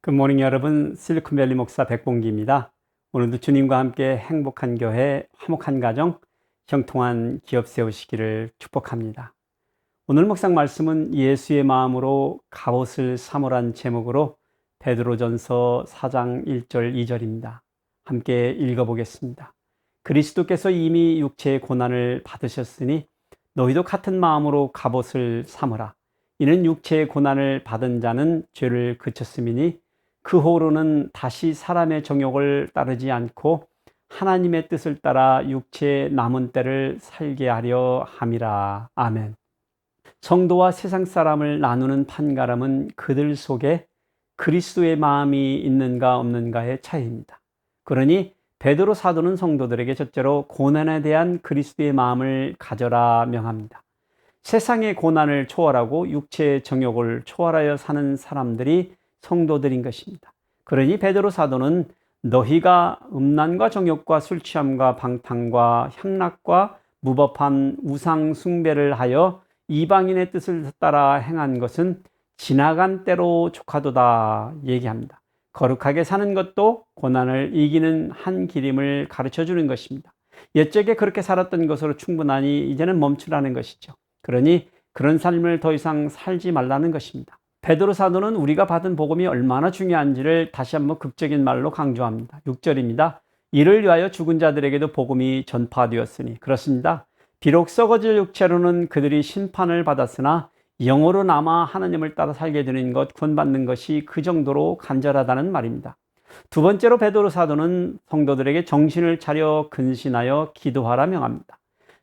굿모닝 여러분, 실리콘밸리 목사 백봉기입니다. 오늘도 주님과 함께 행복한 교회, 화목한 가정, 형통한 기업 세우시기를 축복합니다. 오늘 묵상 말씀은 예수의 마음으로 갑옷을 사모란 제목으로 베드로전서 4장 1절 2절입니다. 함께 읽어보겠습니다. 그리스도께서 이미 육체의 고난을 받으셨으니 너희도 같은 마음으로 갑옷을 삼으라. 이는 육체의 고난을 받은 자는 죄를 그쳤음이니 그 후로는 다시 사람의 정욕을 따르지 않고 하나님의 뜻을 따라 육체의 남은 때를 살게 하려 함이라. 아멘. 성도와 세상 사람을 나누는 판가름은 그들 속에 그리스도의 마음이 있는가 없는가의 차이입니다. 그러니 베드로 사도는 성도들에게 첫째로 고난에 대한 그리스도의 마음을 가져라 명합니다. 세상의 고난을 초월하고 육체의 정욕을 초월하여 사는 사람들이 성도들인 것입니다. 그러니 베드로 사도는 너희가 음란과 정욕과 술 취함과 방탕과 향락과 무법한 우상 숭배를 하여 이방인의 뜻을 따라 행한 것은 지나간 때로 족하도다 얘기합니다. 거룩하게 사는 것도 고난을 이기는 한 길임을 가르쳐 주는 것입니다. 옛적에 그렇게 살았던 것으로 충분하니 이제는 멈추라는 것이죠. 그러니 그런 삶을 더 이상 살지 말라는 것입니다. 베드로 사도는 우리가 받은 복음이 얼마나 중요한지를 다시 한번 극적인 말로 강조합니다. 6절입니다. 이를 위하여 죽은 자들에게도 복음이 전파되었으니 그렇습니다. 비록 썩어질 육체로는 그들이 심판을 받았으나 영으로 남아 하나님을 따라 살게 되는 것, 구원받는 것이 그 정도로 간절하다는 말입니다. 두 번째로 베드로 사도는 성도들에게 정신을 차려 근신하여 기도하라 명합니다.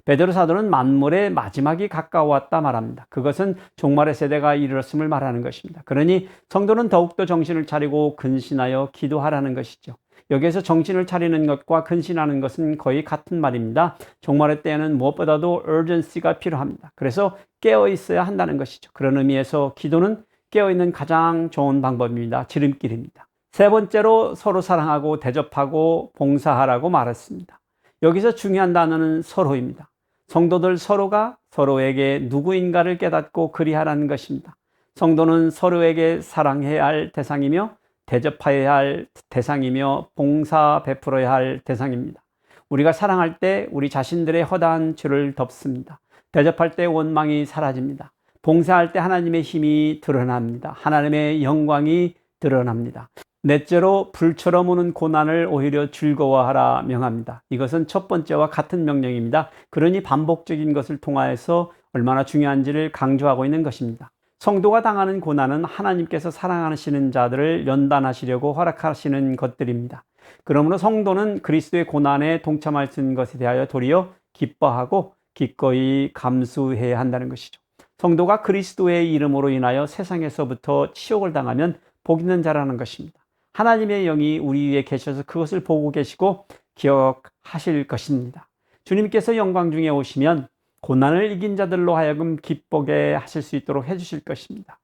베드로 사도는 만물의 마지막이 가까웠다 말합니다. 그것은 종말의 세대가 이르렀음을 말하는 것입니다. 그러니 성도는 더욱더 정신을 차리고 근신하여 기도하라는 것이죠. 여기에서 정신을 차리는 것과 근신하는 것은 거의 같은 말입니다. 종말의 때에는 무엇보다도 urgency가 필요합니다. 그래서 깨어 있어야 한다는 것이죠. 그런 의미에서 기도는 깨어 있는 가장 좋은 방법입니다. 지름길입니다. 세 번째로 서로 사랑하고 대접하고 봉사하라고 말했습니다. 여기서 중요한 단어는 서로입니다. 성도들 서로가 서로에게 누구인가를 깨닫고 그리하라는 것입니다. 성도는 서로에게 사랑해야 할 대상이며 대접해야 할 대상이며 봉사 베풀어야 할 대상입니다. 우리가 사랑할 때 우리 자신들의 허다한 죄를 덮습니다. 대접할 때 원망이 사라집니다. 봉사할 때 하나님의 힘이 드러납니다. 하나님의 영광이 드러납니다. 넷째로 불처럼 오는 고난을 오히려 즐거워하라 명합니다. 이것은 첫 번째와 같은 명령입니다. 그러니 반복적인 것을 통하여서 얼마나 중요한지를 강조하고 있는 것입니다. 성도가 당하는 고난은 하나님께서 사랑하시는 자들을 연단하시려고 허락하시는 것들입니다. 그러므로 성도는 그리스도의 고난에 동참할 수 있는 것에 대하여 도리어 기뻐하고 기꺼이 감수해야 한다는 것이죠. 성도가 그리스도의 이름으로 인하여 세상에서부터 치욕을 당하면 복 있는 자라는 것입니다. 하나님의 영이 우리 위에 계셔서 그것을 보고 계시고 기억하실 것입니다. 주님께서 영광 중에 오시면 고난을 이긴 자들로 하여금 기쁘게 하실 수 있도록 해주실 것입니다.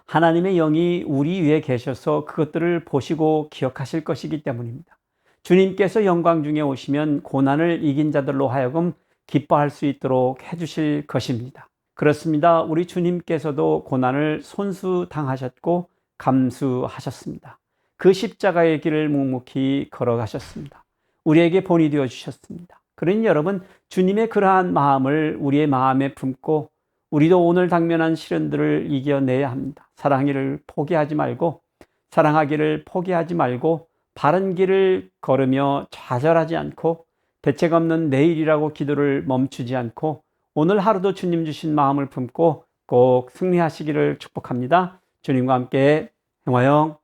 하나님의 영이 우리 위에 계셔서 그것들을 보시고 기억하실 것이기 때문입니다. 주님께서 영광 중에 오시면 고난을 이긴 자들로 하여금 기뻐할 수 있도록 해주실 것입니다. 그렇습니다. 우리 주님께서도 고난을 손수 당하셨고 감수하셨습니다. 그 십자가의 길을 묵묵히 걸어가셨습니다. 우리에게 본이 되어 주셨습니다. 그러니 여러분, 주님의 그러한 마음을 우리의 마음에 품고 우리도 오늘 당면한 시련들을 이겨내야 합니다. 사랑하기를 포기하지 말고 바른 길을 걸으며 좌절하지 않고 대책 없는 내일이라고 기도를 멈추지 않고 오늘 하루도 주님 주신 마음을 품고 꼭 승리하시기를 축복합니다. 주님과 함께 행화영